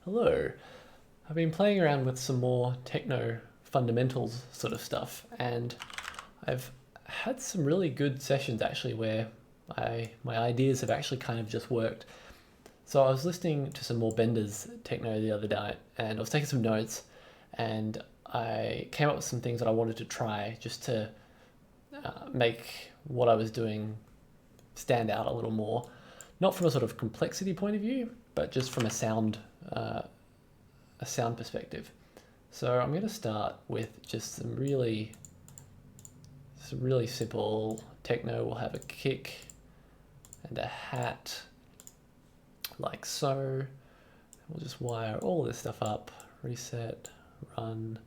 Hello. I've been playing around with some more techno fundamentals sort of stuff, and I've had some really good sessions actually where my ideas have actually kind of just worked. So I was listening to some more Bender's techno the other night, and I was taking some notes, and I came up with some things that I wanted to try just to make what I was doing stand out a little more, not from a sort of complexity point of view, but just from a sound perspective. So I'm going to start with just some really simple techno. We'll have a kick and a hat like so. We'll just wire all this stuff up, reset, run,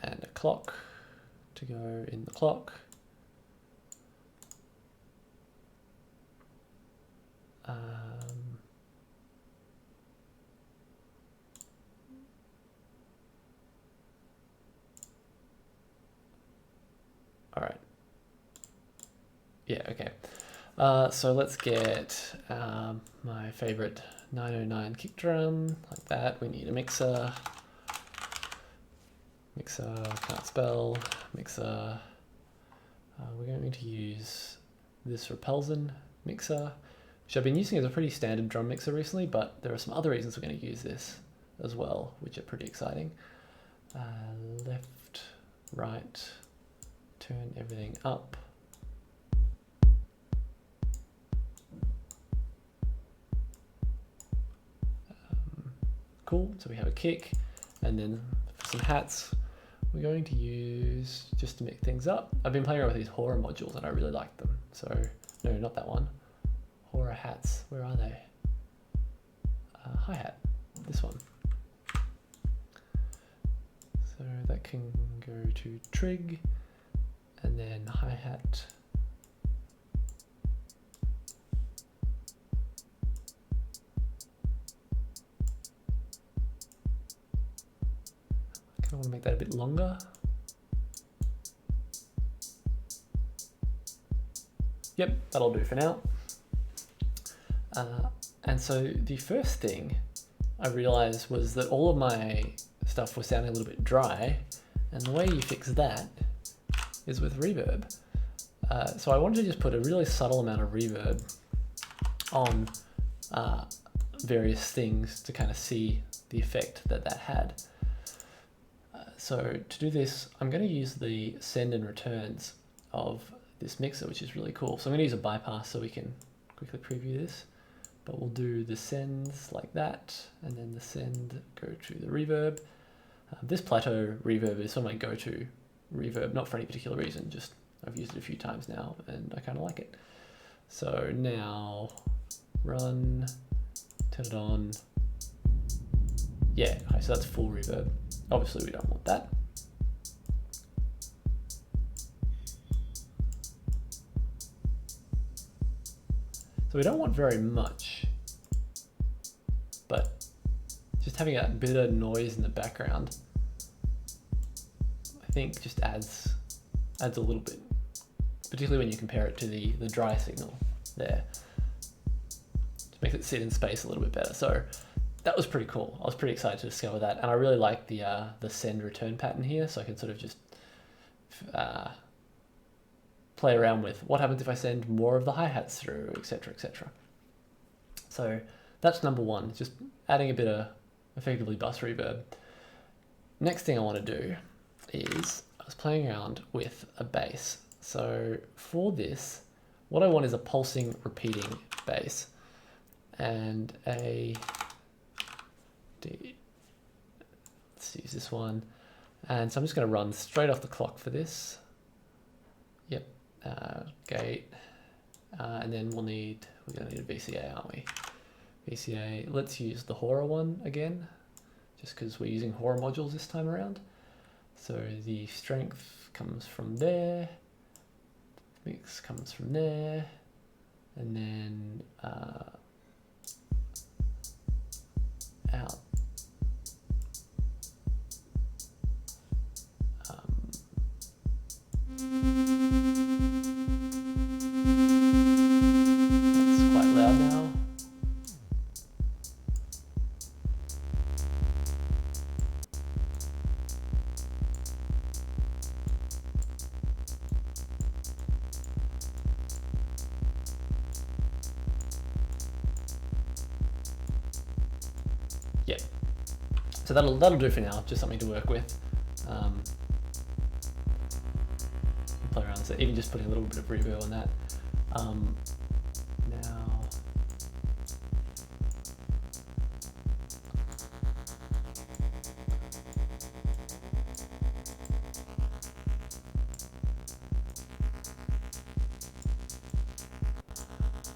and a clock to go in the clock. All right. Yeah, okay. So let's get my favorite 909 kick drum, like that. We need a mixer. Mixer, can't spell. Mixer. We're going to use this Repulsion mixer, which I've been using as a pretty standard drum mixer recently, but there are some other reasons we're going to use this as well, which are pretty exciting. Left, right, turn everything up. Cool, so we have a kick, and then for some hats, we're going to use, just to make things up, I've been playing around with these horror modules and I really like them. So, no, not that one. Horror hats, where are they? Hi-hat, this one. So that can go to trig, and then hi-hat. I want to make that a bit longer. Yep, that'll do for now. And so the first thing I realized was that all of my stuff was sounding a little bit dry, and the way you fix that is with reverb. So I wanted to just put a really subtle amount of reverb on various things to kind of see the effect that that had. So to do this, I'm going to use the send and returns of this mixer, which is really cool. So I'm going to use a bypass so we can quickly preview this. But we'll do the sends like that, and then the send go to the reverb. This plateau reverb is sort of my go-to reverb, not for any particular reason, just I've used it a few times now and I kind of like it. So now run, turn it on. Yeah, okay, so that's full reverb. Obviously we don't want that. So we don't want very much, but just having a bit of noise in the background, I think just adds a little bit, particularly when you compare it to the dry signal there. Just makes it sit in space a little bit better. So that was pretty cool. I was pretty excited to discover that, and I really like the send return pattern here, so I can sort of just play around with what happens if I send more of the hi-hats through, etc, etc. So that's number one, just adding a bit of effectively bus reverb. Next thing I want to do is, I was playing around with a bass. So for this, what I want is a pulsing, repeating bass, and let's use this one. And so I'm just going to run straight off the clock for this. Yep, gate, and then we're going to need a VCA, aren't we? VCA, let's use the horror one again, just because we're using horror modules this time around. So the strength comes from there, mix comes from there, and then out. That's quite loud now. So that'll do for now, just something to work with. Play around with it, even just putting a little bit of reverb on that. Now,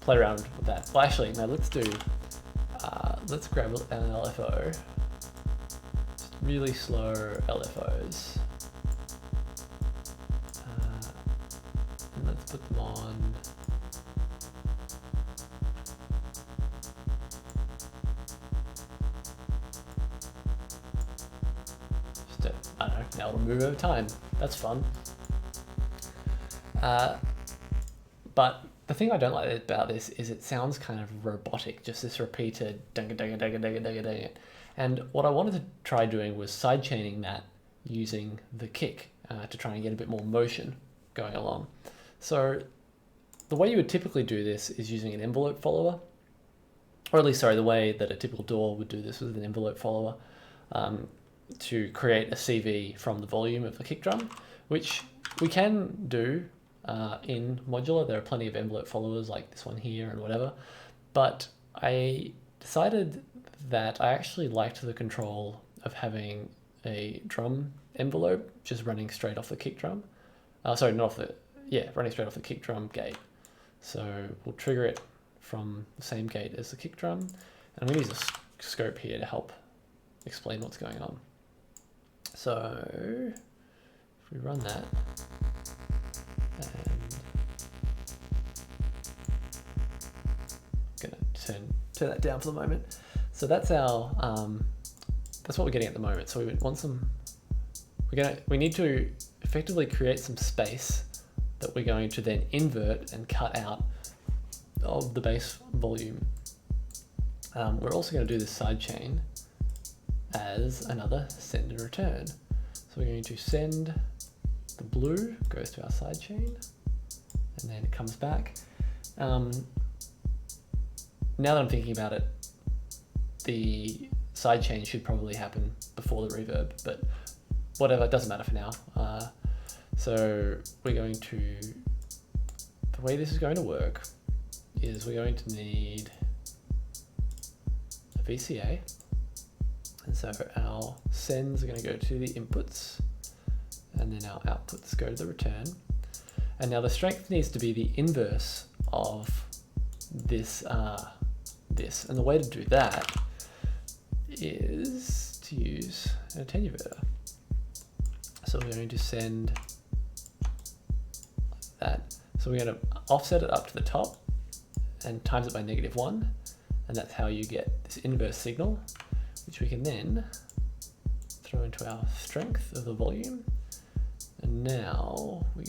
play around with that. Well, actually, no, let's do, let's grab an LFO, just really slow LFOs. And let's put them on. Just to, I don't know, now it'll move over time. That's fun. But the thing I don't like about this is it sounds kind of robotic, just this repeated dang dang dang dang dang dang. And what I wanted to try doing was sidechaining that using the kick to try and get a bit more motion going along. So the way you would typically do this is using an envelope follower, or at least, sorry, the way that a typical DAW would do this with an envelope follower, to create a CV from the volume of the kick drum, which we can do in Modular. There are plenty of envelope followers like this one here and whatever, but I decided that I actually liked the control of having a drum envelope just running straight off the kick drum. Sorry, not off the, yeah, running straight off the kick drum gate. So we'll trigger it from the same gate as the kick drum. And I'm going to use a scope here to help explain what's going on. So if we run that, and I'm going to turn that down for the moment. So that's our that's what we're getting at the moment. So we want some. We need to effectively create some space that we're going to then invert and cut out of the bass volume. We're also going to do this sidechain as another send and return. So we're going to send the blue, goes to our sidechain, and then it comes back. Now that I'm thinking about it, the sidechain should probably happen before the reverb, but whatever, it doesn't matter for now. So we're going to, the way this is going to work is we're going to need a VCA. And so our sends are going to go to the inputs, and then our outputs go to the return. And now the strength needs to be the inverse of this, and the way to do that is to use an attenuator. So we're going to send that. So we're going to offset it up to the top and times it by -1, and that's how you get this inverse signal, which we can then throw into our strength of the volume. And now we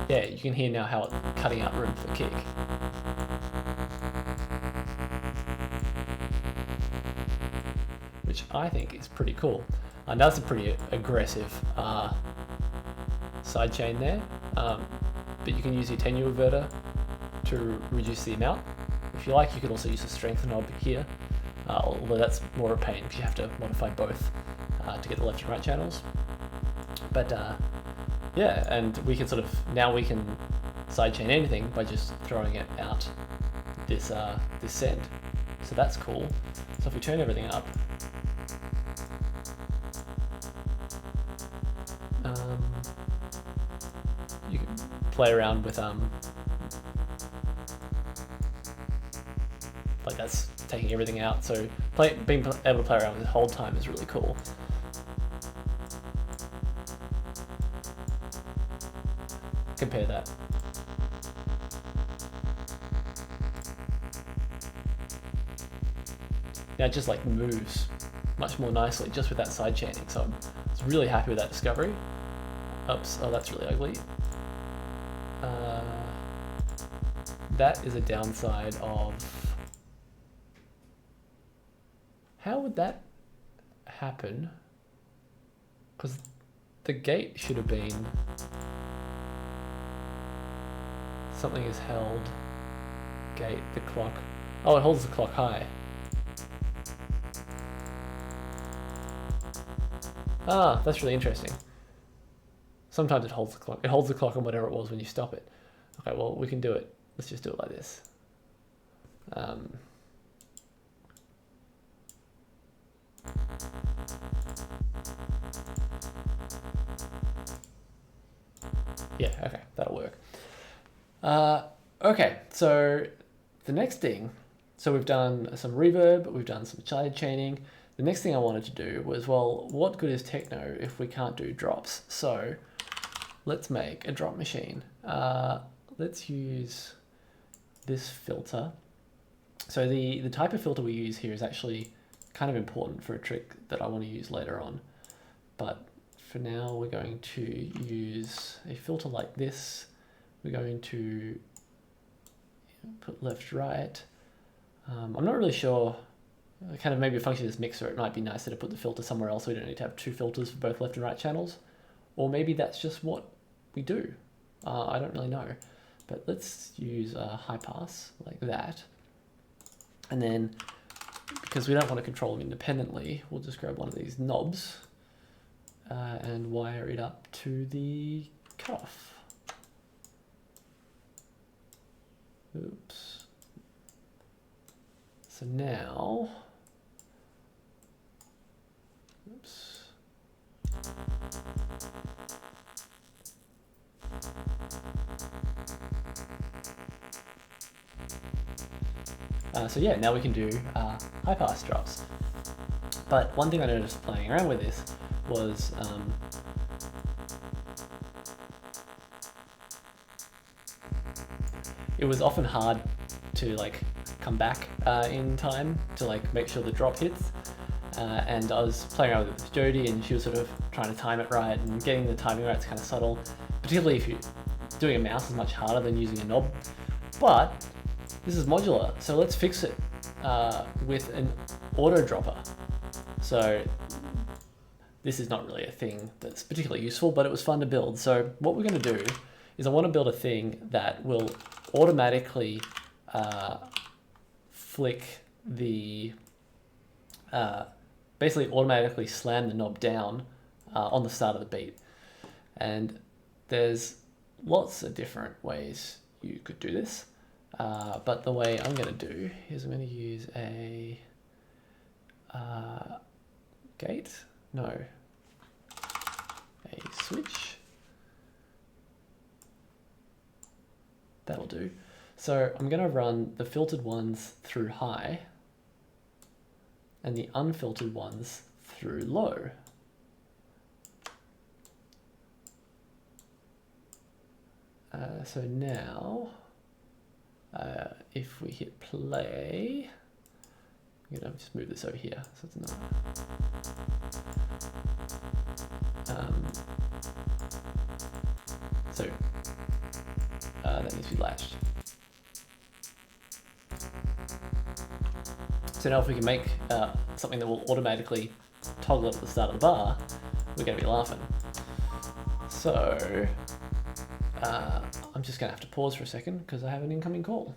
yeah, you can hear now how it's cutting out room for the kick. Which I think is pretty cool. And that's a pretty aggressive sidechain there. But you can use the attenuator to reduce the amount. If you like, you could also use the strength knob here, although that's more a pain because you have to modify both to get the left and right channels. But yeah, and we can sort of, now we can sidechain anything by just throwing it out this this send. So that's cool. So if we turn everything up, you can play around with like that's taking everything out. So being able to play around with the whole time is really cool. Compare that. Now it just like moves much more nicely just with that side chaining. So I was really happy with that discovery. Oops, oh that's really ugly. That is a downside of, how would that happen? Because the gate should have been, something is held, gate, the clock. Oh, it holds the clock high. Ah, that's really interesting. Sometimes it holds the clock. It holds the clock on whatever it was when you stop it. Okay, well, we can do it. Let's just do it like this. Yeah, okay, that'll work. Okay, so the next thing, so we've done some reverb, we've done some side chaining. The next thing I wanted to do was, well, what good is techno if we can't do drops? So let's make a drop machine. Let's use this filter. So the type of filter we use here is actually kind of important for a trick that I want to use later on. But for now, we're going to use a filter like this. We're going to put left, right. I'm not really sure, kind of maybe a function of this mixer, it might be nicer to put the filter somewhere else so we don't need to have two filters for both left and right channels. Or maybe that's just what we do. I don't really know. But let's use a high pass like that. And then, because we don't want to control them independently, we'll just grab one of these knobs and wire it up to the cutoff. Oops. So now, oops. So yeah, now we can do high pass drops. But one thing I noticed playing around with this was it was often hard to like come back in time to like make sure the drop hits. And I was playing around with Jodie, and she was sort of trying to time it right, and getting the timing right is kind of subtle, particularly if you're doing a mouse is much harder than using a knob. But this is modular, so let's fix it with an auto dropper. So this is not really a thing that's particularly useful, but it was fun to build. So what we're going to do is I want to build a thing that will automatically flick the, basically automatically slam the knob down on the start of the beat. And there's lots of different ways you could do this. But the way I'm going to do is I'm going to use a gate, no, a switch. That'll do. So I'm going to run the filtered ones through high and the unfiltered ones through low. So now, if we hit play, I'm going to just move this over here so it's not. That needs to be latched. So now if we can make something that will automatically toggle at the start of the bar, we're going to be laughing. So I'm just going to have to pause for a second because I have an incoming call.